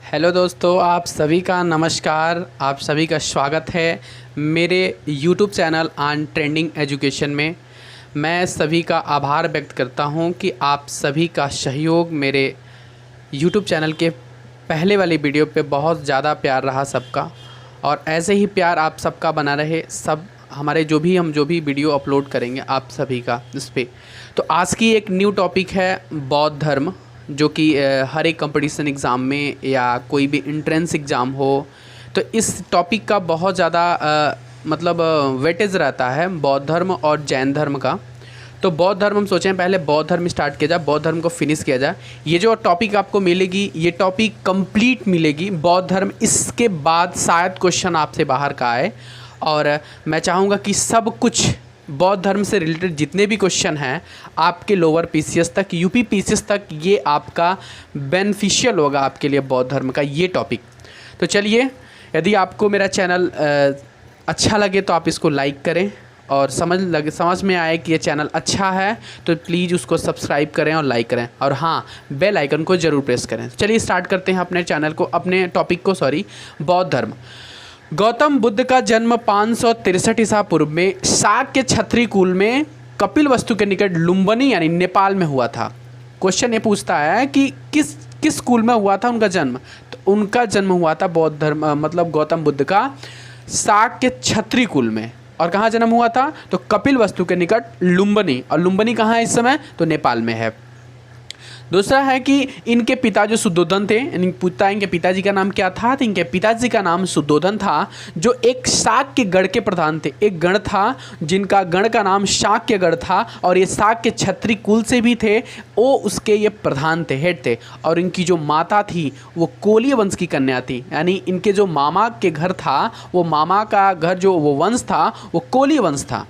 Hello दोस्तों, आप सभी का नमस्कार। आप सभी का स्वागत है मेरे YouTube channel on trending education में। मैं सभी का आभार व्यक्त करता हूं कि आप सभी का सहयोग मेरे यूट्यूब चैनल के पहले वाली वीडियो पे बहुत ज़्यादा प्यार रहा सबका, और ऐसे ही प्यार आप सबका बना रहे। सब हमारे हम जो भी वीडियो अपलोड करेंगे आप सभी का इस पर। तो आज की एक न्यू टॉपिक है बौद्ध धर्म, जो कि हर एक कंपटीशन एग्ज़ाम में या कोई भी एंट्रेंस एग्ज़ाम हो तो इस टॉपिक का बहुत ज़्यादा वेटेज रहता है, बौद्ध धर्म और जैन धर्म का। तो बौद्ध धर्म हम सोचें पहले बौद्ध धर्म स्टार्ट किया जाए, बौद्ध धर्म को फिनिश किया जाए। ये जो टॉपिक आपको मिलेगी ये टॉपिक कंप्लीट मिलेगी बौद्ध धर्म। इसके बाद शायद क्वेश्चन आपसे बाहर का आए, और मैं चाहूँगा कि सब कुछ बौद्ध धर्म से रिलेटेड जितने भी क्वेश्चन हैं आपके लोअर पीसीएस तक, यूपी पीसीएस तक, ये आपका बेनिफिशियल होगा आपके लिए बौद्ध धर्म का ये टॉपिक। तो चलिए, यदि आपको मेरा चैनल अच्छा लगे तो आप इसको लाइक करें, और समझ में आए कि ये चैनल अच्छा है तो प्लीज़ उसको सब्सक्राइब करें और लाइक करें, और हाँ, बेल आइकन को ज़रूर प्रेस करें। चलिए स्टार्ट करते हैं अपने टॉपिक को। बौद्ध धर्म। गौतम बुद्ध का जन्म 563 ईसा पूर्व में शाक्य क्षत्रिय कुल में कपिलवस्तु के निकट लुम्बिनी यानी नेपाल में हुआ था। क्वेश्चन ये पूछता है कि किस कुल में हुआ था उनका जन्म। तो उनका जन्म हुआ था बौद्ध धर्म गौतम बुद्ध का शाक्य क्षत्रिय कुल में। और कहाँ जन्म हुआ था? तो कपिलवस्तु के निकट लुम्बिनी। और लुम्बिनी कहाँ है इस समय? तो नेपाल में है। दूसरा है कि इनके पिता जो सुद्धोधन थे, इनके पिताजी का नाम क्या था? तो इनके पिताजी का नाम सुद्धोधन था, जो एक शाक्य गढ़ के प्रधान थे। एक गण था जिनका गण का नाम शाक्य गढ़ था, और ये शाक्य क्षत्रिय कुल से भी थे। वो उसके ये प्रधान थे, हेड थे। और इनकी जो माता थी वो कोलीय वंश की कन्या थी, यानी इनके जो मामा के घर था, वो मामा का घर जो वो वंश था वो कोलीय वंश था।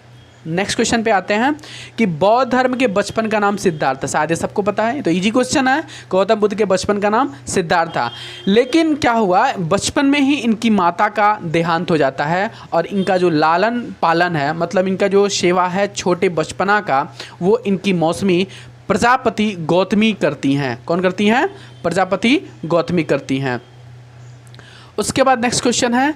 नेक्स्ट क्वेश्चन पे आते हैं कि बौद्ध धर्म के बचपन का नाम सिद्धार्थ था। शायद ये सबको पता है, तो इजी क्वेश्चन है। गौतम बुद्ध के बचपन का नाम सिद्धार्थ था, लेकिन क्या हुआ, बचपन में ही इनकी माता का देहांत हो जाता है, और इनका जो लालन पालन है, मतलब इनका जो सेवा है छोटे बचपना का, वो इनकी मौसमी प्रजापति गौतमी करती हैं। कौन करती हैं? प्रजापति गौतमी करती हैं। उसके बाद नेक्स्ट क्वेश्चन है,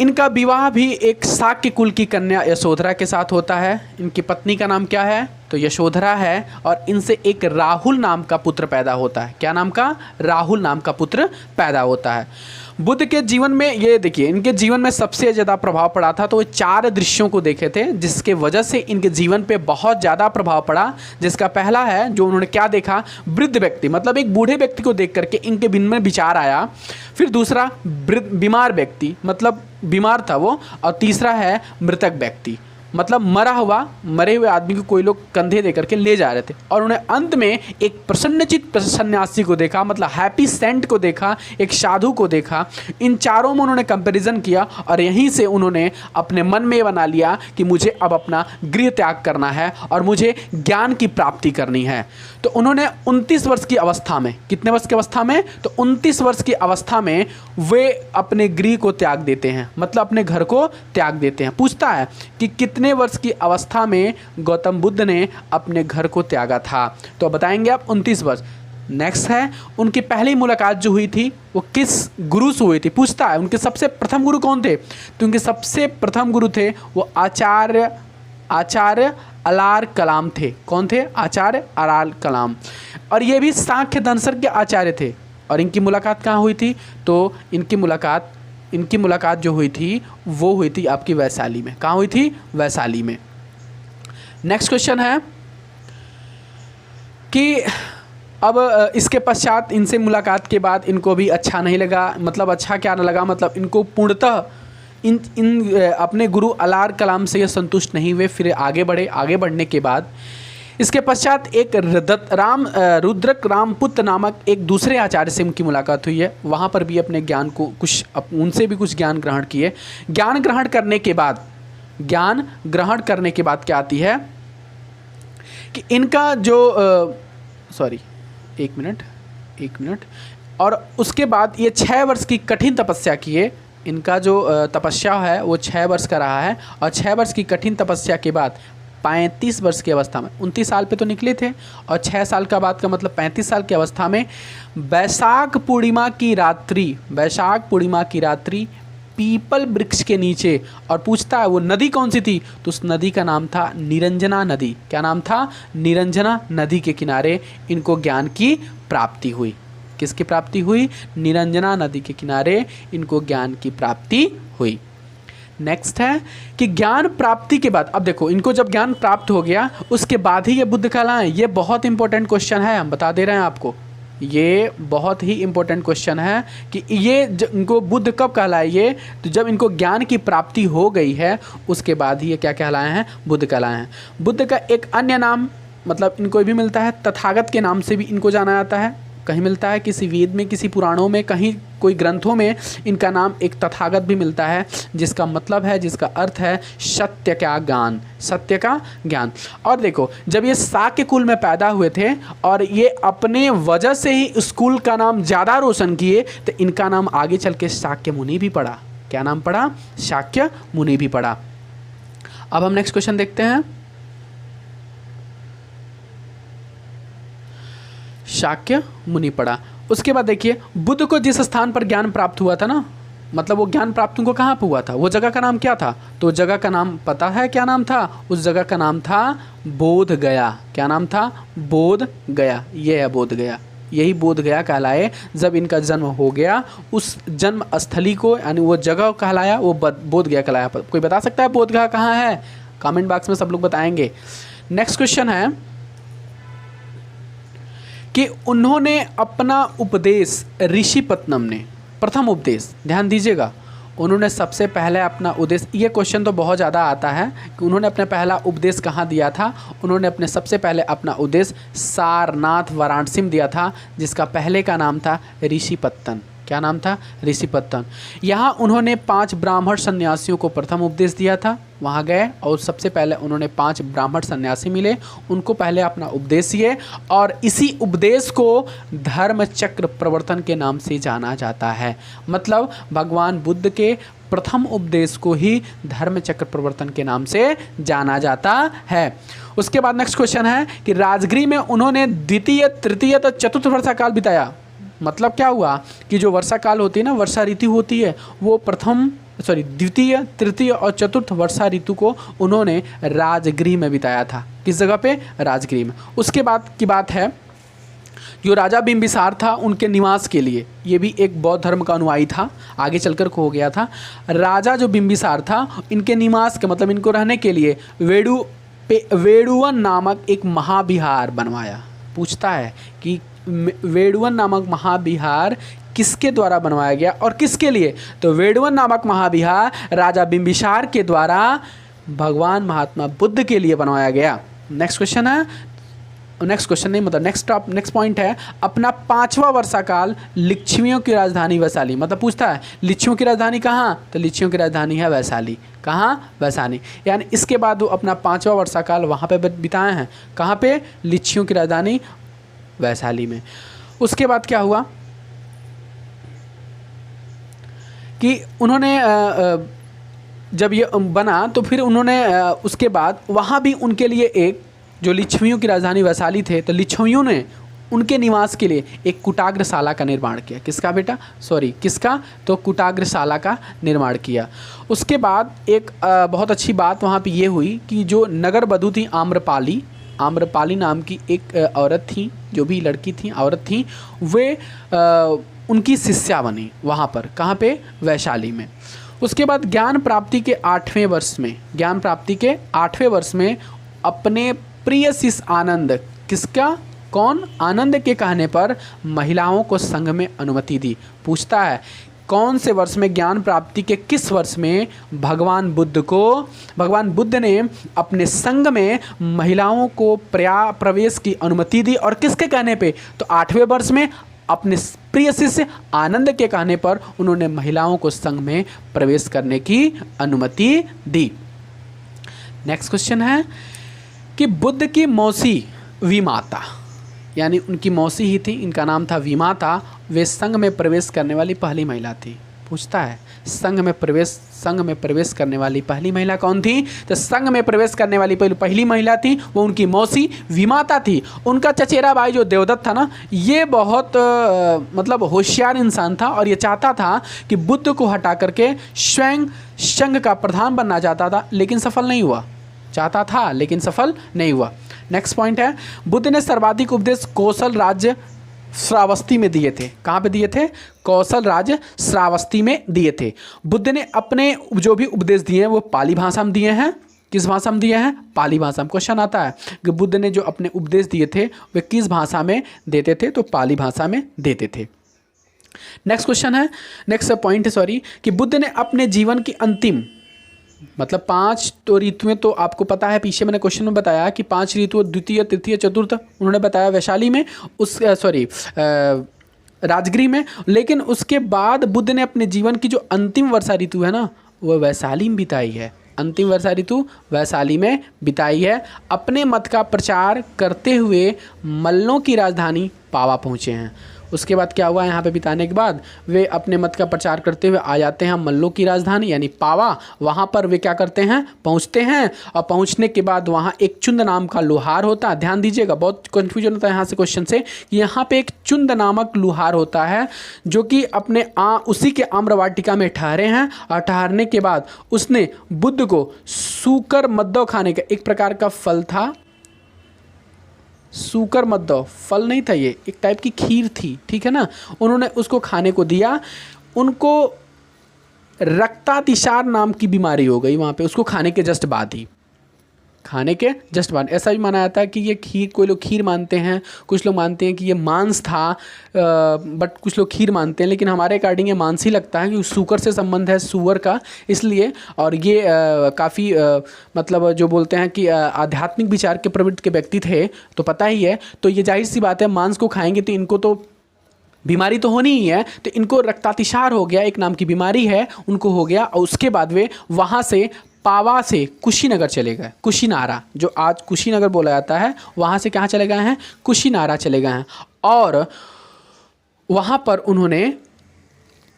इनका विवाह भी एक शाक्य कुल की कन्या यशोधरा के साथ होता है। इनकी पत्नी का नाम क्या है? तो यशोधरा है, और इनसे एक राहुल नाम का पुत्र पैदा होता है। क्या नाम का? राहुल नाम का पुत्र पैदा होता है। बुद्ध के जीवन में ये देखिए, इनके जीवन में सबसे ज़्यादा प्रभाव पड़ा था तो वो 4 दृश्यों को देखे थे, जिसके वजह से इनके जीवन पे बहुत ज़्यादा प्रभाव पड़ा। जिसका पहला है, जो उन्होंने क्या देखा, वृद्ध व्यक्ति, मतलब एक बूढ़े व्यक्ति को देख करके इनके दिन में विचार आया। फिर दूसरा बीमार व्यक्ति, मतलब बीमार था वो। और तीसरा है मृतक व्यक्ति, मतलब मरे हुए आदमी को कोई लोग कंधे दे करके ले जा रहे थे। और उन्हें अंत में एक प्रसन्नचित्त सन्यासी को देखा, मतलब हैप्पी सेंट को देखा, एक साधु को देखा। इन चारों में उन्होंने कंपैरिजन किया, और यहीं से उन्होंने अपने मन में बना लिया कि मुझे अब अपना गृह त्याग करना है और मुझे ज्ञान की प्राप्ति करनी है। तो उन्होंने 29 वर्ष की अवस्था में, कितने वर्ष की अवस्था में? तो 29 वर्ष की अवस्था में वे अपने गृह को त्याग देते हैं, मतलब अपने घर को त्याग देते हैं। पूछता है कि कितने वर्ष की अवस्था में गौतम बुद्ध ने अपने घर को त्यागा था? तो बताएंगे आप 29 वर्ष। नेक्स्ट है, उनकी पहली मुलाकात जो हुई थी वो किस गुरु से हुई थी? पूछता है उनके सबसे प्रथम गुरु कौन थे? तो उनके सबसे प्रथम गुरु थे वो आचार्य अलार कलाम थे। कौन थे? आचार्य अलार कलाम। और ये भी सांख्य दर्शन के आचार्य थे। और इनकी मुलाकात कहाँ हुई थी? तो इनकी मुलाकात जो हुई थी वो हुई थी आपकी वैशाली में। कहाँ हुई थी? वैशाली में। नेक्स्ट क्वेश्चन है कि अब इसके पश्चात इनसे मुलाकात के बाद इनको भी अच्छा नहीं लगा। मतलब अच्छा क्या न लगा, मतलब इनको पूर्णतः इन अपने गुरु अलार कलाम से ये संतुष्ट नहीं हुए। फिर आगे बढ़ने के बाद इसके पश्चात एक रुद्रक रामपुत्र नामक एक दूसरे आचार्य से उनकी मुलाकात हुई है। वहाँ पर भी अपने ज्ञान को उनसे भी कुछ ज्ञान ग्रहण किए। ज्ञान ग्रहण करने के बाद क्या आती है कि इनका जो एक मिनट। और उसके बाद ये 6 वर्ष की कठिन तपस्या किए। इनका जो तपस्या है वो 6 वर्ष का रहा है, और 6 वर्ष की कठिन तपस्या के बाद 35 वर्ष की अवस्था में, 29 साल पे तो निकले थे और 6 साल का बाद का मतलब 35 साल की अवस्था में वैशाख पूर्णिमा की रात्रि पीपल वृक्ष के नीचे, और पूछता है वो नदी कौन सी थी, तो उस नदी का नाम था निरंजना नदी। क्या नाम था? निरंजना नदी के किनारे इनको ज्ञान की प्राप्ति हुई। किसकी प्राप्ति हुई? निरंजना नदी के किनारे इनको ज्ञान की प्राप्ति हुई। नेक्स्ट है कि ज्ञान प्राप्ति के बाद, अब देखो इनको जब ज्ञान प्राप्त हो गया उसके बाद ही ये बुद्ध कहलाएं। ये बहुत इंपॉर्टेंट क्वेश्चन है, हम बता दे रहे हैं आपको, ये बहुत ही इंपॉर्टेंट क्वेश्चन है कि ये इनको बुद्ध कब कहलाए। ये तो जब इनको ज्ञान की प्राप्ति हो गई है उसके बाद ही ये क्या कहलाए हैं? बुद्ध कहलाए हैं। बुद्ध का एक अन्य नाम मतलब इनको भी मिलता है, तथागत के नाम से भी इनको जाना जाता है। कहीं मिलता है किसी वेद में, किसी पुराणों में, कहीं कोई ग्रंथों में इनका नाम एक तथागत भी मिलता है, जिसका मतलब है, जिसका अर्थ है सत्य का ज्ञान, सत्य का ज्ञान। और देखो जब ये शाक्य कुल में पैदा हुए थे और ये अपने वजह से ही स्कूल का नाम ज़्यादा रोशन किए, तो इनका नाम आगे चल के शाक्य मुनि भी पड़ा। क्या नाम पड़ा? शाक्य मुनि भी पड़ा। अब हम नेक्स्ट क्वेश्चन देखते हैं। शाक्य मुनि पड़ा। उसके बाद देखिए बुद्ध को जिस स्थान पर ज्ञान प्राप्त हुआ था ना, मतलब वो ज्ञान प्राप्त उनको कहाँ पर हुआ था, वो जगह का नाम क्या था? तो जगह का नाम पता है क्या नाम था? उस जगह का नाम था बोध गया। क्या नाम था? बोध गया। ये है बोध गया, यही बोध गया कहलाए। जब इनका जन्म हो गया उस जन्म स्थली को, यानी वो जगह कहलाया, वो बोध गया कहलाया। कोई बता सकता है बोध गया कहाँ है? कमेंट बॉक्स में सब लोग बताएंगे। नेक्स्ट क्वेश्चन है कि उन्होंने अपना उपदेश ऋषिपत्तनम ने, प्रथम उपदेश, ध्यान दीजिएगा, उन्होंने सबसे पहले अपना उपदेश, ये क्वेश्चन तो बहुत ज़्यादा आता है कि उन्होंने अपना पहला उपदेश कहाँ दिया था। उन्होंने अपने सबसे पहले अपना उपदेश सारनाथ वाराणसी में दिया था, जिसका पहले का नाम था ऋषिपत्तन। क्या नाम था? ऋषिपत्तन। यहाँ उन्होंने 5 ब्राह्मण सन्यासियों को प्रथम उपदेश दिया था। वहाँ गए और सबसे पहले उन्होंने 5 ब्राह्मण सन्यासी मिले, उनको पहले अपना उपदेश दिए, और इसी उपदेश को धर्म चक्र प्रवर्तन के नाम से जाना जाता है। मतलब भगवान बुद्ध के प्रथम उपदेश को ही धर्म चक्र प्रवर्तन के नाम से जाना जाता है। उसके बाद नेक्स्ट क्वेश्चन है कि राजगृह में उन्होंने द्वितीय, तृतीय तो चतुर्थ वर्षा काल बिताया। मतलब क्या हुआ कि जो वर्षा काल होती है ना, वर्षा ऋतु होती है, वो द्वितीय, तृतीय और चतुर्थ वर्षा ऋतु को उन्होंने राजगृह में बिताया था। किस जगह पे? राजगृह में। उसके बाद की बात है जो राजा बिंबिसार था उनके निवास के लिए, ये भी एक बौद्ध धर्म का अनुयायी था, आगे चलकर हो गया था। राजा जो बिंबिसार था, इनके निवास के मतलब इनको रहने के लिए वेड़ुवन नामक एक महाविहार बनवाया। पूछता है कि वेड़ुवन नामक महाविहार किसके द्वारा बनवाया गया और किसके लिए? तो वेड़ुवन नामक महाविहार राजा बिंबिसार के द्वारा भगवान महात्मा बुद्ध के लिए बनवाया गया। नेक्स्ट क्वेश्चन है, नेक्स्ट पॉइंट है, अपना 5वां वर्षा काल लिच्छवियों की राजधानी वैशाली, मतलब पूछता है लिच्छवियों की राजधानी कहाँ? तो लिच्छवियों की राजधानी है वैशाली। कहाँ? वैशाली। यानी इसके बाद वो अपना 5वां वर्षा काल वहाँ पे बिताए हैं। कहाँ पे? लिच्छवियों की राजधानी वैशाली में। उसके बाद क्या हुआ कि उन्होंने जब ये बना तो फिर उन्होंने उसके बाद वहाँ भी उनके लिए एक, जो लिच्छवियों की राजधानी वैशाली थे, तो लिच्छवियों ने उनके निवास के लिए एक कुटाग्रशाला का निर्माण किया। किसका बेटा? किसका? तो कुटाग्रशाला का निर्माण किया। उसके बाद एक बहुत अच्छी बात वहाँ पे ये हुई कि जो नगर वधू थी आम्रपाली नाम की एक औरत थी, जो भी लड़की थी, औरत थी, वे उनकी शिष्या बनी वहाँ पर। कहाँ पे? वैशाली में। उसके बाद ज्ञान प्राप्ति के 8वें वर्ष में अपने प्रिय शिष्य आनंद, किसका? कौन? आनंद के कहने पर महिलाओं को संघ में अनुमति दी। पूछता है कौन से वर्ष में, ज्ञान प्राप्ति के किस वर्ष में भगवान बुद्ध ने अपने संघ में महिलाओं को प्रवेश की अनुमति दी, और किसके कहने पे? तो 8वें वर्ष में अपने प्रिय शिष्य आनंद के कहने पर उन्होंने महिलाओं को संघ में प्रवेश करने की अनुमति दी। नेक्स्ट क्वेश्चन है कि बुद्ध की मौसी विमाता, यानी उनकी मौसी ही थी, इनका नाम था विमाता, वे संघ में प्रवेश करने वाली पहली महिला थी। पूछता है। संघ में प्रवेश करने वाली पहली महिला कौन थी? तो संघ में प्रवेश करने वाली पहली महिला थी वो उनकी मौसी विमाता थी। उनका चचेरा भाई जो देवदत्त था ना, ये बहुत मतलब होशियार इंसान था और ये चाहता था कि बुद्ध को हटा करके स्वयं संघ का प्रधान बनना चाहता था, लेकिन सफल नहीं हुआ। चाहता था लेकिन सफल नहीं हुआ। नेक्स्ट पॉइंट है, बुद्ध ने सर्वाधिक उपदेश कौशल राज्य श्रावस्ती में दिए थे। कहाँ पे दिए थे? कौशल राज्य श्रावस्ती में दिए थे। बुद्ध ने अपने जो भी उपदेश दिए हैं वो पाली भाषा में दिए हैं। किस भाषा में दिए हैं? पाली भाषा में। क्वेश्चन आता है कि बुद्ध ने जो अपने उपदेश दिए थे वे किस भाषा में देते थे? तो पाली भाषा में देते थे। नेक्स्ट क्वेश्चन है, नेक्स्ट पॉइंट है सॉरी, कि बुद्ध ने अपने जीवन की अंतिम मतलब 5 तो ऋतुएं तो आपको पता है, पीछे मैंने क्वेश्चन में बताया कि 5 ऋतु द्वितीय तृतीय चतुर्थ उन्होंने बताया वैशाली में, उस राजगृह में। लेकिन उसके बाद बुद्ध ने अपने जीवन की जो अंतिम वर्षा ऋतु है ना वो वैशाली में बिताई है। अंतिम वर्षा ऋतु वैशाली में बिताई है। अपने मत का प्रचार करते हुए मल्लों की राजधानी पावा पहुँचे हैं। उसके बाद क्या हुआ? यहाँ पे बिताने के बाद वे अपने मत का प्रचार करते हुए आ जाते हैं मल्लों की राजधानी यानी पावा। वहाँ पर वे क्या करते हैं? पहुँचते हैं। और पहुँचने के बाद वहाँ एक चुंद नाम का लुहार होता है। ध्यान दीजिएगा, बहुत कन्फ्यूजन होता है यहाँ से क्वेश्चन से। यहाँ पे एक चुंद नामक लुहार होता है जो कि अपने उसी के आम्रवाटिका में ठहरे हैं और ठहरने के बाद उसने बुद्ध को सूकर मद्दव खाने का, एक प्रकार का फल था, सूकर मद्दव फल नहीं था, ये एक टाइप की खीर थी, ठीक है ना, उन्होंने उसको खाने को दिया। उनको रक्तातिसार नाम की बीमारी हो गई वहाँ पे उसको खाने के जस्ट बाद ही, खाने के जस्ट बाद। ऐसा भी माना जाता है कि ये खीर, कोई लोग खीर मानते हैं, कुछ लोग मानते हैं कि ये मांस था, बट कुछ लोग खीर मानते हैं, लेकिन हमारे अकॉर्डिंग ये मांस ही लगता है कि सूकर से संबंध है, सूअर का, इसलिए। और ये काफ़ी मतलब जो बोलते हैं कि आध्यात्मिक विचार के प्रवृत्ति के व्यक्ति थे, तो पता ही है। तो ये जाहिर सी बात है, मांस को खाएंगे तो इनको तो बीमारी तो होनी ही है, तो इनको रक्तातिसार हो गया, एक नाम की बीमारी है, उनको हो गया। और उसके बाद वे वहाँ से पावा से कुशीनगर चले गए, कुशीनारा जो आज कुशीनगर बोला जाता है, वहाँ से कहाँ चले गए हैं? कुशीनारा चले गए हैं। और वहाँ पर उन्होंने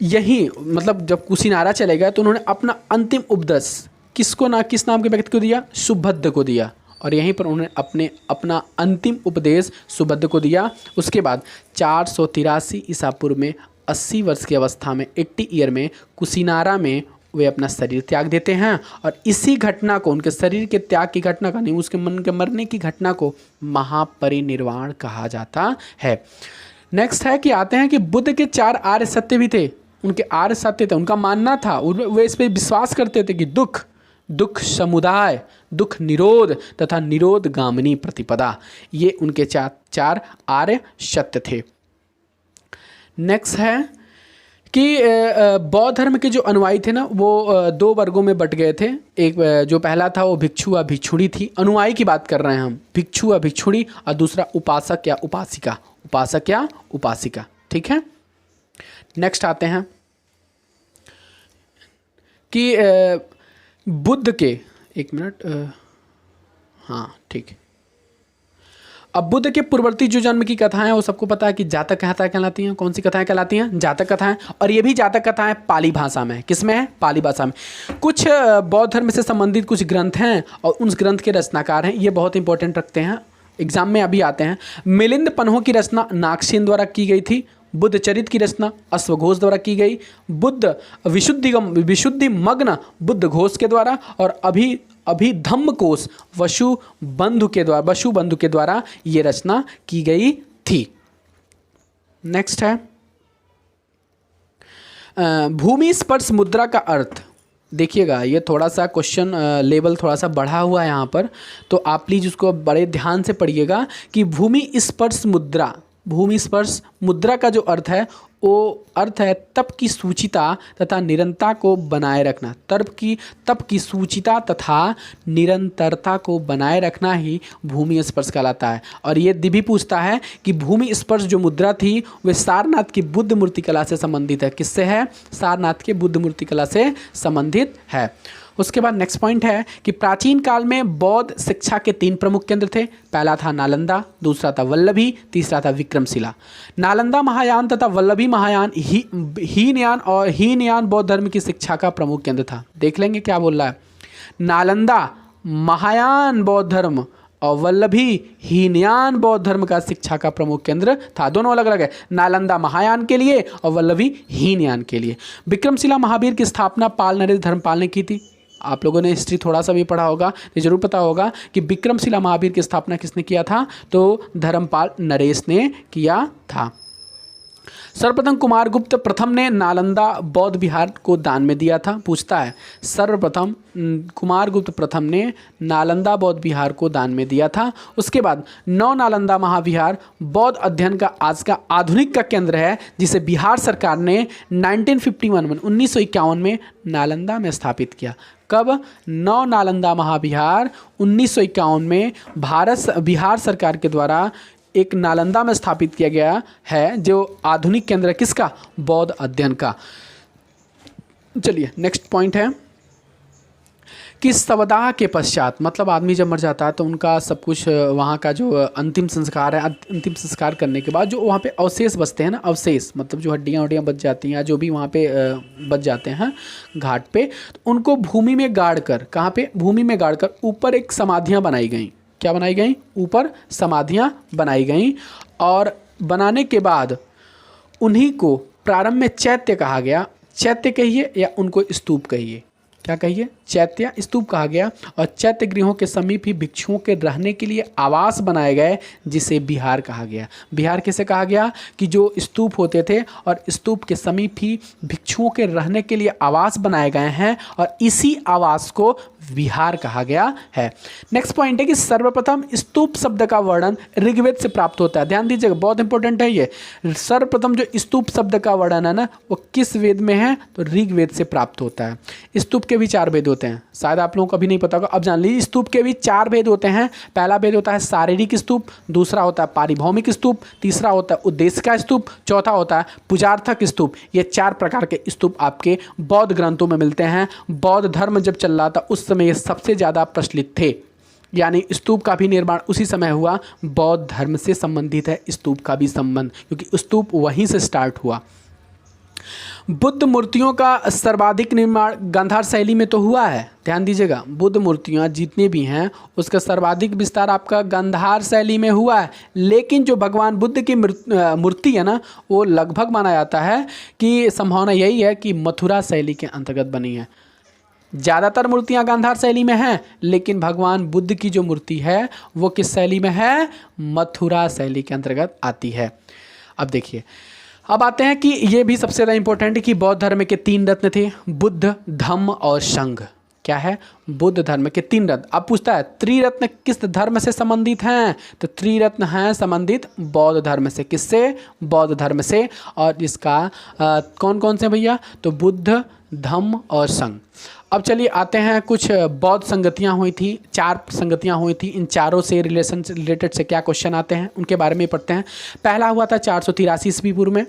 यही मतलब जब कुशीनारा चले गए तो उन्होंने अपना अंतिम उपदेश किस नाम के व्यक्ति को दिया? सुभद्र को दिया। और यहीं पर उन्होंने अपना अंतिम उपदेश सुभद्र को दिया। उसके बाद 483 ईसा पूर्व में 80 वर्ष की अवस्था में 80 ईयर में कुशीनारा में वे अपना शरीर त्याग देते हैं। और इसी घटना को, उनके शरीर के त्याग की घटना का नहीं, उसके मन के मरने की घटना को महापरिनिर्वाण कहा जाता है। नेक्स्ट है कि आते हैं कि बुद्ध के 4 आर्य सत्य भी थे। उनके आर्य सत्य थे, उनका मानना था, वे इस पर विश्वास करते थे कि दुख समुदाय, दुख निरोध तथा निरोध गामिनी प्रतिपदा, ये उनके 4 आर्य सत्य थे। नेक्स्ट है कि बौद्ध धर्म के जो अनुयायी थे ना वो 2 वर्गों में बट गए थे। एक जो पहला था वो भिक्षु व भिक्षुणी थी, अनुयायी की बात कर रहे हैं हम, भिक्षु व भिक्षुणी। और दूसरा उपासक या उपासिका, उपासक या उपासिका, ठीक है। नेक्स्ट आते हैं कि बुद्ध के, एक मिनट, हाँ ठीक है। अब बुद्ध के पूर्ववर्ती जो जन्म की कथाएं हैं वो सबको पता है कि जातक कथाएं कहलाती हैं। कौन सी कथाएं कहलाती हैं? जातक कथाएं। और ये भी जातक कथाएं पाली भाषा में, किसमें है? पाली भाषा में। कुछ बौद्ध धर्म से संबंधित कुछ ग्रंथ हैं और उन ग्रंथ के रचनाकार हैं, ये बहुत इंपॉर्टेंट रखते हैं, एग्जाम में अभी आते हैं। मिलिंद पन्हों की रचना नागसेन द्वारा की गई थी। बुद्ध चरित की रचना अश्वघोष द्वारा की गई। बुद्ध विशुद्धि मग्न बुद्ध घोष के द्वारा। और अभिधम्म कोश वसु बंधु के द्वारा ये रचना की गई थी। नेक्स्ट है भूमि स्पर्श मुद्रा का अर्थ। देखिएगा, ये थोड़ा सा क्वेश्चन लेवल थोड़ा सा बढ़ा हुआ है यहाँ पर, तो आप प्लीज़ उसको बड़े ध्यान से पढ़िएगा कि भूमि स्पर्श मुद्रा का जो अर्थ है वो अर्थ है तप की सूचिता तथा निरंतरता को बनाए रखना। तप की सूचिता तथा निरंतरता को बनाए रखना ही भूमि स्पर्श कहलाता है। और ये भी पूछता है कि भूमि स्पर्श जो मुद्रा थी वे सारनाथ की बुद्ध मूर्ति कला से संबंधित है। किससे है? सारनाथ के बुद्ध मूर्ति कला से संबंधित है। उसके बाद नेक्स्ट पॉइंट है कि प्राचीन काल में बौद्ध शिक्षा के 3 प्रमुख केंद्र थे। पहला था नालंदा, दूसरा था वल्लभी, तीसरा था विक्रमशिला। नालंदा महायान तथा वल्लभी महायान हीनयान बौद्ध धर्म की शिक्षा का प्रमुख केंद्र था। देख लेंगे क्या बोल रहा है। नालंदा महायान बौद्ध धर्म और वल्लभी हीनयान बौद्ध धर्म का शिक्षा का प्रमुख केंद्र था। दोनों अलग अलग है, नालंदा महायान के लिए और वल्लभी हीनयान के लिए। विक्रमशिला महावीर की स्थापना पाल नरेश धर्मपाल ने की थी। आप लोगों ने हिस्ट्री थोड़ा सा भी पढ़ा होगा तो जरूर पता होगा कि विक्रमशिला महावीर की स्थापना किसने किया था, तो धर्मपाल नरेश ने किया था। सर्वप्रथम कुमारगुप्त प्रथम ने नालंदा बौद्ध विहार को दान में दिया था। पूछता है सर्वप्रथम कुमारगुप्त प्रथम ने नालंदा बौद्ध विहार को दान में दिया था। उसके बाद नौ नालंदा महाविहार बौद्ध अध्ययन का आज का आधुनिक का केंद्र है, जिसे बिहार सरकार ने 1951 में नालंदा में स्थापित किया। कब? नौ नालंदा महाविहार 1951 में बिहार सरकार के द्वारा एक नालंदा में स्थापित किया गया है, जो आधुनिक केंद्र है किसका? बौद्ध अध्ययन का। चलिए नेक्स्ट पॉइंट है कि शवदाह के पश्चात, मतलब आदमी जब मर जाता है तो उनका सब कुछ वहाँ का जो अंतिम संस्कार है, अंतिम संस्कार करने के बाद जो वहाँ पे अवशेष बचते हैं ना, अवशेष मतलब जो हड्डियाँ वड्डियाँ बच जाती हैं, जो भी वहाँ पे बच जाते हैं घाट पे, तो उनको भूमि में गाड़ कर, कहाँ पे? भूमि में गाड़ कर ऊपर एक समाधियाँ बनाई गई। क्या बनाई गई? ऊपर समाधियाँ बनाई गई। और बनाने के बाद उन्हीं को प्रारंभ में चैत्य कहा गया। चैत्य कहिए या उनको स्तूप कहिए, क्या कहिए? चैत्य स्तूप कहा गया। और चैत्य गृहों के समीप ही भिक्षुओं के रहने के लिए आवास बनाए गए, जिसे बिहार कहा गया। बिहार किसे कहा गया? कि जो स्तूप होते थे और स्तूप के समीप ही भिक्षुओं के रहने के लिए आवास बनाए गए हैं, और इसी आवास को विहार कहा गया है। नेक्स्ट पॉइंट है कि सर्वप्रथम स्तूप शब्द का वर्णन ऋग्वेद से प्राप्त होता है। ध्यान दीजिएगा, बहुत इंपॉर्टेंट है ये। सर्वप्रथम जो स्तूप शब्द का वर्णन है ना, वो किस वेद में है? तो ऋग्वेद से प्राप्त होता है। स्तूप के भी 4 भेद होते हैं, शायद आप लोगों को अभी नहीं पता होगा, अब जान लीजिए। स्तूप के भी 4 भेद होते हैं। पहला भेद होता है शारीरिक स्तूप, दूसरा होता है पारिभौमिक स्तूप, तीसरा होता है उद्देश्य का स्तूप, चौथा होता है पूजार्थक स्तूप। ये 4 प्रकार के स्तूप आपके बौद्ध ग्रंथों में मिलते हैं। बौद्ध धर्म जब चल रहा था उस समय ये सबसे ज़्यादा प्रचलित थे, यानी स्तूप का भी निर्माण उसी समय हुआ। बौद्ध धर्म से संबंधित है स्तूप का भी संबंध, क्योंकि स्तूप वहीं से स्टार्ट हुआ। बुद्ध मूर्तियों का सर्वाधिक निर्माण गांधार शैली में तो हुआ है। ध्यान दीजिएगा, बुद्ध मूर्तियाँ जितने भी हैं उसका सर्वाधिक विस्तार आपका गांधार शैली में हुआ है। लेकिन जो भगवान बुद्ध की मूर्ति है ना, वो लगभग माना जाता है कि संभावना यही है कि मथुरा शैली के अंतर्गत बनी है। ज़्यादातर मूर्तियाँ गांधार शैली में हैं, लेकिन भगवान बुद्ध की जो मूर्ति है वो किस शैली में है? मथुरा शैली के अंतर्गत आती है। अब देखिए, अब आते हैं कि ये भी सबसे ज़्यादा इंपॉर्टेंट है कि बौद्ध धर्म के 3 रत्न थे, बुद्ध, धम्म और संघ। क्या है? बुद्ध धर्म के 3 रत्न। अब पूछता है त्रिरत्न किस धर्म से संबंधित हैं? तो त्रिरत्न हैं संबंधित बौद्ध धर्म से। किससे? बौद्ध धर्म से। और इसका कौन कौन से भैया? तो बुद्ध, धम्म और संघ। अब चलिए आते हैं, कुछ बौद्ध संगतियाँ हुई थी, 4 संगतियाँ हुई थी। इन चारों से रिलेटेड से क्या क्वेश्चन आते हैं उनके बारे में पढ़ते हैं। पहला हुआ था 483 ईस्वी पूर्व में,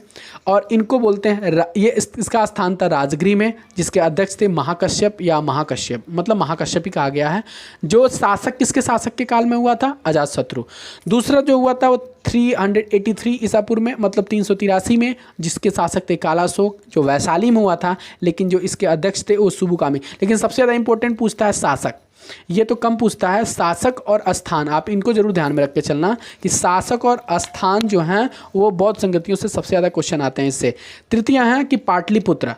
और इनको बोलते हैं इसका स्थान था राजगृह में, जिसके अध्यक्ष थे महाकश्यप या महाकश्यप, मतलब महाकश्यप ही कहा गया है। जो शासक किसके शासक के काल में हुआ था? अजातशत्रु। दूसरा जो हुआ था वो 383 ईसा पूर्व में, मतलब 383 में, जिसके शासक थे कालाशोक, जो वैशाली में हुआ था। लेकिन जो इसके अध्यक्ष थे वो सुबुकामी। लेकिन सबसे ज़्यादा इंपॉर्टेंट पूछता है शासक, ये तो कम पूछता है। शासक और स्थान, आप इनको जरूर ध्यान में रख के चलना कि शासक और स्थान जो हैं वो बौद्ध संगतियों से सबसे ज़्यादा क्वेश्चन आते हैं इससे। तृतीय है कि पाटलिपुत्र,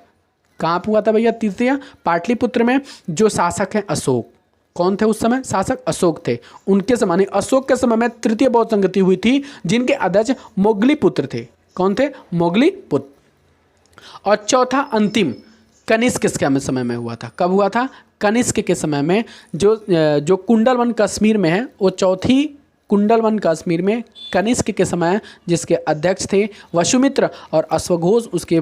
कहाँ हुआ था भैया? तृतीय पाटलिपुत्र में। जो शासक हैं अशोक, कौन थे उस समय? शासक अशोक थे। उनके समय, अशोक के समय में तृतीय बौद्ध संगति हुई थी, जिनके अध्यक्ष मोगलीपुत्र थे। कौन थे? मोगलीपुत्र। और चौथा अंतिम कनिष्क के समय में हुआ था। कब हुआ था? कनिष्क के समय में। जो कुंडलवन कश्मीर में है, वो चौथी कुंडलवन कश्मीर में कनिष्क के समय, जिसके अध्यक्ष थे वसुमित्र और अश्वघोष उसके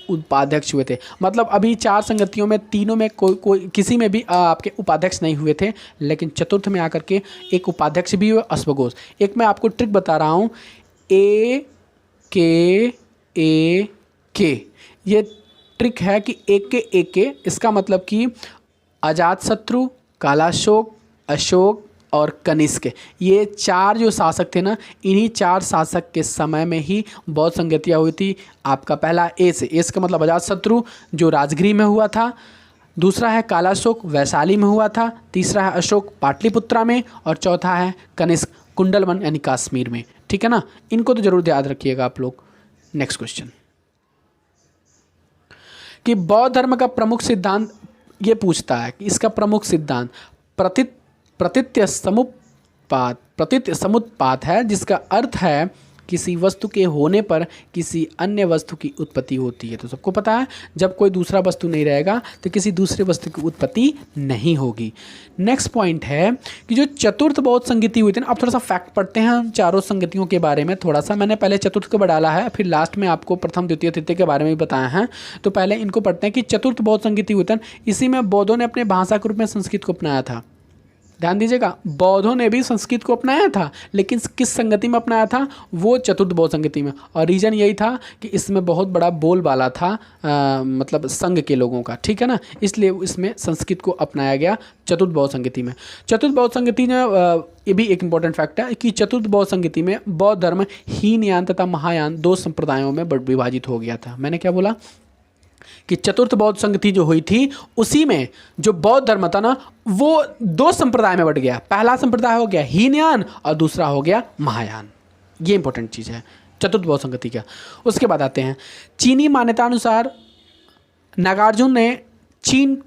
उपाध्यक्ष हुए थे। मतलब अभी 4 संगतियों में तीनों में कोई किसी में भी आपके उपाध्यक्ष नहीं हुए थे, लेकिन चतुर्थ में आकर के एक उपाध्यक्ष भी हुए, अश्वघोष। एक मैं आपको ट्रिक बता रहा हूँ, ए के ये ट्रिक है कि एक के, इसका मतलब कि अजातशत्रु, कालाशोक, अशोक और कनिष्क, ये चार जो शासक थे ना, इन्हीं चार शासक के समय में ही बौद्ध संगतियाँ हुई थी। आपका पहला एस का मतलब अजातशत्रु जो राजगृह में हुआ था, दूसरा है कालाशोक वैशाली में हुआ था, तीसरा है अशोक पाटलिपुत्रा में, और चौथा है कनिष्क कुंडलवन यानी कश्मीर में। ठीक है ना, इनको तो जरूर याद रखिएगा आप लोग। नेक्स्ट क्वेश्चन कि बौद्ध धर्म का प्रमुख सिद्धांत, ये पूछता है कि इसका प्रमुख सिद्धांत प्रतीत्य समुत्पात है, जिसका अर्थ है किसी वस्तु के होने पर किसी अन्य वस्तु की उत्पत्ति होती है। तो सबको पता है जब कोई दूसरा वस्तु नहीं रहेगा तो किसी दूसरे वस्तु की उत्पत्ति नहीं होगी। नेक्स्ट पॉइंट है कि जो चतुर्थ बौद्ध संगति हुई थी ना, अब थोड़ा सा फैक्ट पढ़ते हैं हम चारों संगतियों के बारे में। थोड़ा सा मैंने पहले चतुर्थ को डाला है, फिर लास्ट में आपको प्रथम द्वितीय तृतीय के बारे में भी बताया है। तो पहले इनको पढ़ते हैं कि चतुर्थ बौद्ध संगति हुई थी, इसी में बौद्धों ने अपने भाषा के रूप में संस्कृत को अपनाया था। ध्यान दीजिएगा, बौद्धों ने भी संस्कृत को अपनाया था, लेकिन किस संगति में अपनाया था? वो चतुर्थ बौद्ध संगति में। और रीज़न यही था कि इसमें बहुत बड़ा बोलबाला था, मतलब संघ के लोगों का। ठीक है ना, इसलिए इसमें संस्कृत को अपनाया गया चतुर्थ बौद्ध संगति में। चतुर्थ बौद्ध संगति में ये भी एक इंपॉर्टेंट फैक्ट है कि चतुर्थ बौद्ध संगति में बौद्ध धर्म हीनयान तथा महायान दो संप्रदायों में विभाजित हो गया था। मैंने क्या बोला कि चतुर्थ बौद्ध संगति जो हुई थी उसी में जो बौद्ध धर्म था ना, वो दो संप्रदाय में बट गया। पहला संप्रदाय हो गया हीनयान और दूसरा हो गया महायान। ये इंपॉर्टेंट चीज़ है चतुर्थ बौद्ध संगति का। उसके बाद आते हैं चीनी मान्यता अनुसार नागार्जुन ने चीन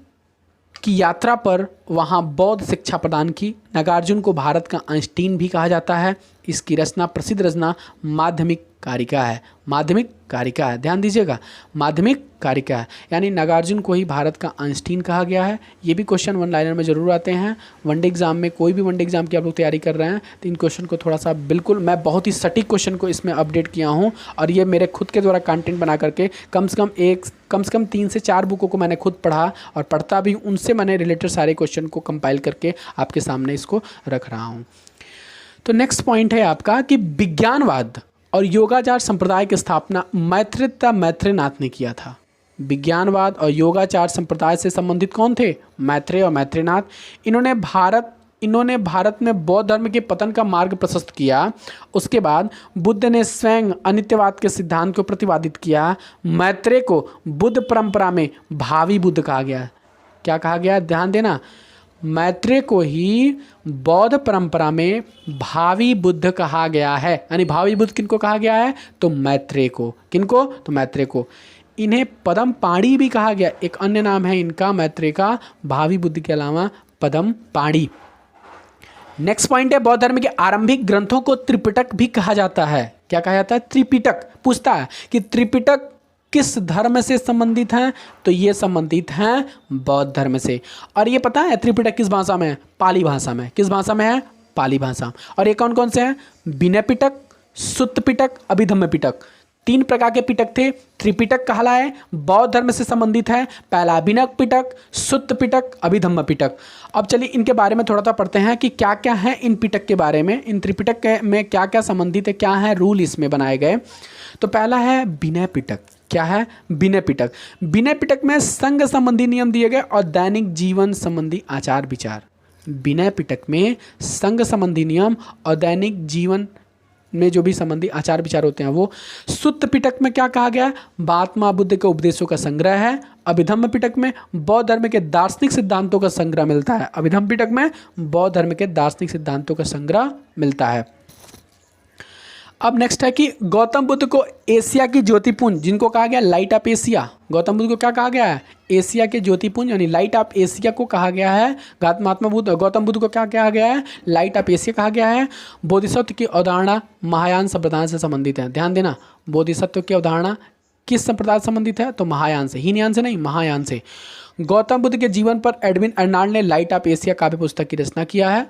की यात्रा पर वहाँ बौद्ध शिक्षा प्रदान की। नागार्जुन को भारत का आइंस्टीन भी कहा जाता है। इसकी रचना, प्रसिद्ध रचना माध्यमिक कारिका है। माध्यमिक कारिका है, ध्यान दीजिएगा, माध्यमिक कारिका है, यानी नागार्जुन को ही भारत का आइंस्टीन कहा गया है। ये भी क्वेश्चन वन लाइनर में जरूर आते हैं। वनडे एग्जाम में, कोई भी वनडे एग्जाम की आप लोग तैयारी कर रहे हैं तो इन क्वेश्चन को थोड़ा सा, बिल्कुल मैं बहुत ही सटीक क्वेश्चन को इसमें अपडेट किया हूँ, और ये मेरे खुद के द्वारा कंटेंट बना करके कम से कम 3 से 4 बुकों को मैंने खुद पढ़ा और पढ़ता भी, उनसे मैंने रिलेटेड सारे क्वेश्चन को कंपाइल करके आपके सामने इसको रख रहा हूँ। तो नेक्स्ट पॉइंट है आपका कि विज्ञानवाद और योगाचार संप्रदाय की स्थापना मैत्रेय तथा मैत्रेयनाथ ने किया था। विज्ञानवाद और योगाचार संप्रदाय से संबंधित कौन थे? मैत्रेय और मैत्रेयनाथ। इन्होंने भारत में बौद्ध धर्म के पतन का मार्ग प्रशस्त किया। उसके बाद बुद्ध ने स्वयं अनित्यवाद के सिद्धांत को प्रतिपादित किया। मैत्रेय को बुद्ध परंपरा में भावी बुद्ध कहा गया। क्या कहा गया? ध्यान देना, मैत्रेय को ही बौद्ध परंपरा में भावी बुद्ध कहा गया है। यानी भावी बुद्ध किनको कहा गया है? तो मैत्रेय को। किनको? तो मैत्रेय को। इन्हें पदम पाणी भी कहा गया, एक अन्य नाम है इनका मैत्रेय का, भावी बुद्ध के अलावा पदम पाणी। नेक्स्ट पॉइंट है बौद्ध धर्म के आरंभिक ग्रंथों को त्रिपिटक भी कहा जाता है। क्या कहा जाता है? त्रिपिटक। पूछता है कि त्रिपिटक किस धर्म से संबंधित हैं? तो ये संबंधित हैं बौद्ध धर्म से। और ये पता है त्रिपिटक किस भाषा में है? पाली भाषा में। किस भाषा में है? पाली भाषा। और ये कौन कौन से हैं? विनय पिटक, सुत्त पिटक, अभिधम्म पिटक। 3 प्रकार के पिटक थे। त्रिपिटक कहलाए, बौद्ध धर्म से संबंधित है। पहला विनय पिटक, सुत्त पिटक, अभिधम्म पिटक। अब चलिए इनके बारे में थोड़ा सा पढ़ते हैं कि क्या क्या है इन पिटक के बारे में, इन त्रिपिटक में क्या क्या संबंधित है, क्या है रूल इसमें बनाए गए। तो पहला है विनय पिटक। क्या है? विनय पिटक। विनय पिटक में संघ संबंधी नियम दिए गए और दैनिक जीवन संबंधी आचार विचार। विनय पिटक में संघ संबंधी नियम और दैनिक जीवन में जो भी संबंधी आचार विचार होते हैं वो। सुत्त पिटक में क्या कहा गया? महात्मा बुद्ध के उपदेशों का संग्रह है। अभिधम्म पिटक में बौद्ध धर्म के दार्शनिक सिद्धांतों का संग्रह मिलता है। अभिधम्म पिटक में बौद्ध धर्म के दार्शनिक सिद्धांतों का संग्रह मिलता है। अब नेक्स्ट है कि गौतम बुद्ध को एशिया की ज्योतिपुंज, जिनको कहा गया light of Asia, Gautam Buddha को क्या कहा गया है? एशिया के ज्योतिपुंज यानी लाइट ऑफ एशिया को कहा गया है। गौतम बुद्ध को क्या कहा गया है? लाइट ऑफ एशिया कहा गया है। बोधिसत्व की अवधारणा महायान संप्रदाय से संबंधित है। ध्यान देना, बोधिसत्व की अवधारणा किस संप्रदाय से संबंधित है? तो महायान से, हीनयान से नहीं, महायान से। गौतम बुद्ध के जीवन पर एडविन अर्नाल्ड ने लाइट ऑफ एशिया काव्य पुस्तक की रचना किया है।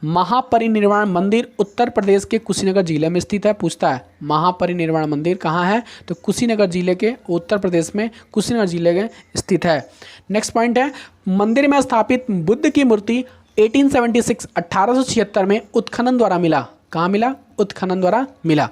महापरिनिर्वाण मंदिर उत्तर प्रदेश के कुशीनगर जिले में स्थित है। पूछता है महापरिनिर्वाण मंदिर कहाँ है? तो कुशीनगर जिले के, उत्तर प्रदेश में कुशीनगर जिले में स्थित है। नेक्स्ट पॉइंट है मंदिर में स्थापित बुद्ध की मूर्ति 1876 में उत्खनन द्वारा मिला। कहाँ मिला? उत्खनन द्वारा मिला।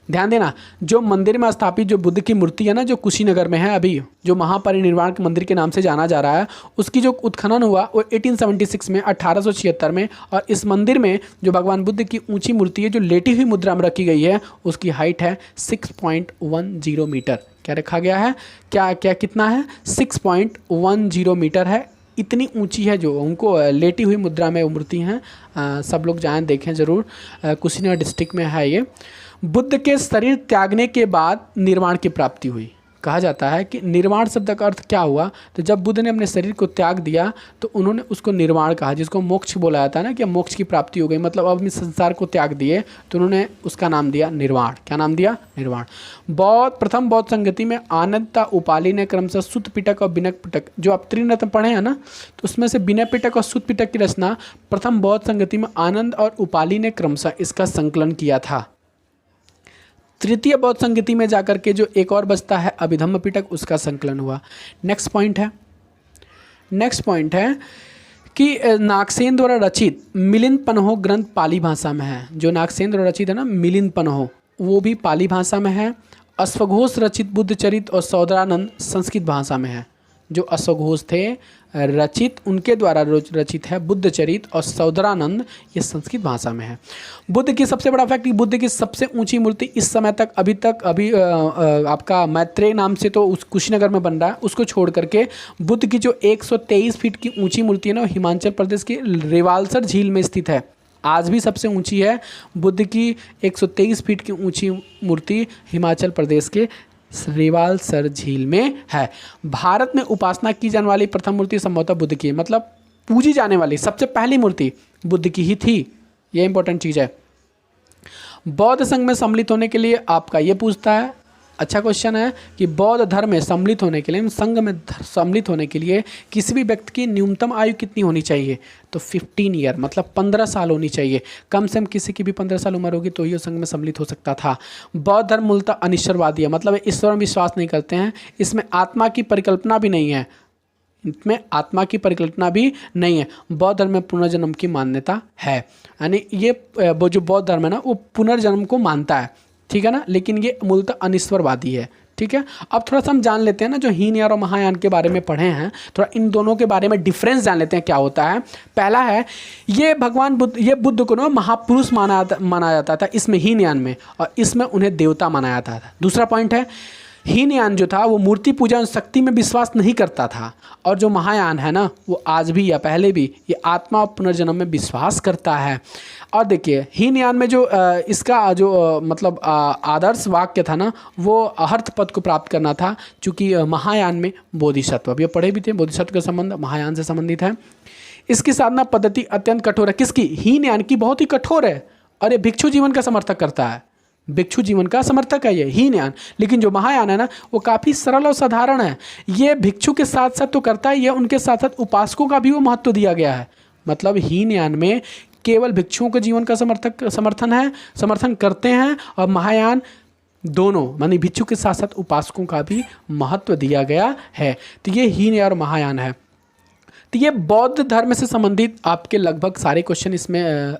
ध्यान देना, जो मंदिर में स्थापित जो बुद्ध की मूर्ति है ना, जो कुशीनगर में है अभी, जो महापरिनिर्वाण के मंदिर के नाम से जाना जा रहा है, उसकी जो उत्खनन हुआ वो 1876 में, 1876 में। और इस मंदिर में जो भगवान बुद्ध की ऊंची मूर्ति है, जो लेटी हुई मुद्रा में रखी गई है, उसकी हाइट है 6.10 मीटर। क्या रखा गया है, क्या क्या कितना है, 6.10 मीटर है। इतनी ऊंची है, जो उनको लेटी हुई मुद्रा में मूर्ति हैं। सब लोग जाएं, देखें ज़रूर। कुशीनगर डिस्ट्रिक्ट में है ये। बुद्ध के शरीर त्यागने के बाद निर्वाण की प्राप्ति हुई। कहा जाता है कि निर्वाण शब्द का अर्थ क्या हुआ, तो जब बुद्ध ने अपने शरीर को त्याग दिया तो उन्होंने उसको निर्वाण कहा, जिसको मोक्ष बोला जाता है ना, कि मोक्ष की प्राप्ति हो गई, मतलब अब इस संसार को त्याग दिए, तो उन्होंने उसका नाम दिया निर्वाण। क्या नाम दिया, निर्वाण। प्रथम बौद्ध संगति में आनंद तथा उपाली ने क्रमशः सुत्त पिटक और बिनक पिटक, जो आप त्रिरत्न पढ़े हैं ना, तो उसमें से बिनय पिटक और सुत्त पिटक की रचना प्रथम बौद्ध संगति में आनंद और उपाली ने क्रमशः इसका संकलन किया था। तृतीय बौद्ध संगति में जाकर के जो एक और बचता है अभिधम्म पिटक, उसका संकलन हुआ। नेक्स्ट पॉइंट है कि नागसेन द्वारा रचित मिलिंद पन्हो ग्रंथ पाली भाषा में है। जो नागसेन द्वारा रचित है ना मिलिंद पन्हो, वो भी पाली भाषा में है। अश्वघोष रचित बुद्ध चरित और सौदरानंद संस्कृत भाषा में है। जो अश्वघोष थे रचित, उनके द्वारा रचित है बुद्ध चरित और सौदरानंद, ये संस्कृत भाषा में है। बुद्ध की सबसे बड़ा फैक्ट, बुद्ध की सबसे ऊंची मूर्ति इस समय तक अभी आपका मैत्रेय नाम से तो उस कुशीनगर में बन रहा है, उसको छोड़ करके बुद्ध की जो 123 फीट की ऊंची मूर्ति है ना, हिमाचल प्रदेश की रिवालसर झील में स्थित है। आज भी सबसे ऊंची है बुद्ध की 123 फीट की ऊंची मूर्ति हिमाचल प्रदेश के रिवालसर झील में है। भारत में उपासना की जाने वाली प्रथम मूर्ति संभवतः बुद्ध की, मतलब पूजी जाने वाली सबसे पहली मूर्ति बुद्ध की ही थी। यह इंपॉर्टेंट चीज़ है। बौद्ध संघ में सम्मिलित होने के लिए आपका ये पूछता है, अच्छा क्वेश्चन है कि बौद्ध धर्म में सम्मिलित होने के लिए, संघ में सम्मिलित होने के लिए किसी भी व्यक्ति की न्यूनतम आयु कितनी होनी चाहिए, तो 15 ईयर, मतलब 15 साल होनी चाहिए। कम से कम किसी की भी 15 साल उम्र होगी तो ये संघ में सम्मिलित हो सकता था। बौद्ध धर्म मूलतः अनिश्वरवादी है, मतलब ईश्वर में विश्वास नहीं करते हैं। इसमें आत्मा की परिकल्पना भी नहीं है, बौद्ध धर्म में पुनर्जन्म की मान्यता है। यानी ये वो जो बौद्ध धर्म है ना, वो पुनर्जन्म को मानता है, ठीक है ना, लेकिन ये मूलतः अनिश्वरवादी है। ठीक है, अब थोड़ा सा हम जान लेते हैं ना, जो हीनयान और महायान के बारे में पढ़े हैं, थोड़ा इन दोनों के बारे में डिफरेंस जान लेते हैं क्या होता है। पहला है, ये भगवान बुद्ध, ये बुद्ध को ना महापुरुष माना जाता था इसमें, हीनयान में, और इसमें उन्हें देवता माना जाता था। दूसरा पॉइंट है, हीनयान जो था वो मूर्ति पूजा और शक्ति में विश्वास नहीं करता था, और जो महायान है ना, वो आज भी या पहले भी ये आत्मा और पुनर्जन्म में विश्वास करता है। और देखिए हीनयान में जो इसका जो मतलब आदर्श वाक्य था ना, वो अर्थ पद को प्राप्त करना था, चूँकि महायान में बोधिसत्व, अब ये पढ़े भी थे, बोधिसत्व का संबंध महायान से संबंधित है। इसकी साधना पद्धति अत्यंत कठोर है। किसकी? हीनयान की बहुत ही कठोर है, और ये भिक्षु जीवन का समर्थक करता है, भिक्षु जीवन का समर्थक है ये हीनयान। लेकिन जो महायान है ना, वो काफ़ी सरल और साधारण है। ये भिक्षु के साथ साथ तो करता है, ये उनके साथ साथ उपासकों का भी वो महत्व दिया गया है। मतलब हीनयान में केवल भिक्षुओं के जीवन का समर्थन करते हैं, और महायान दोनों मानी भिक्षु के साथ साथ उपासकों का भी महत्व दिया गया है। तो ये हीनयान और महायान है। तो ये बौद्ध धर्म से संबंधित आपके लगभग सारे क्वेश्चन इसमें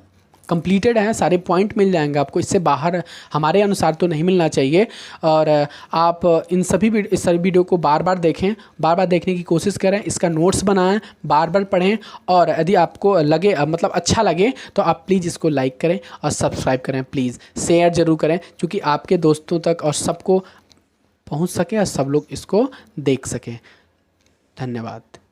कंप्लीटेड हैं, सारे पॉइंट मिल जाएंगे आपको। इससे बाहर हमारे अनुसार तो नहीं मिलना चाहिए। और आप इस सभी वीडियो को बार बार देखें, बार बार देखने की कोशिश करें, इसका नोट्स बनाएं, बार बार पढ़ें, और यदि आपको लगे मतलब अच्छा लगे तो आप प्लीज़ इसको लाइक करें और सब्सक्राइब करें, प्लीज़ शेयर ज़रूर करें, क्योंकि आपके दोस्तों तक और सबको पहुँच सके और सब लोग इसको देख सकें। धन्यवाद।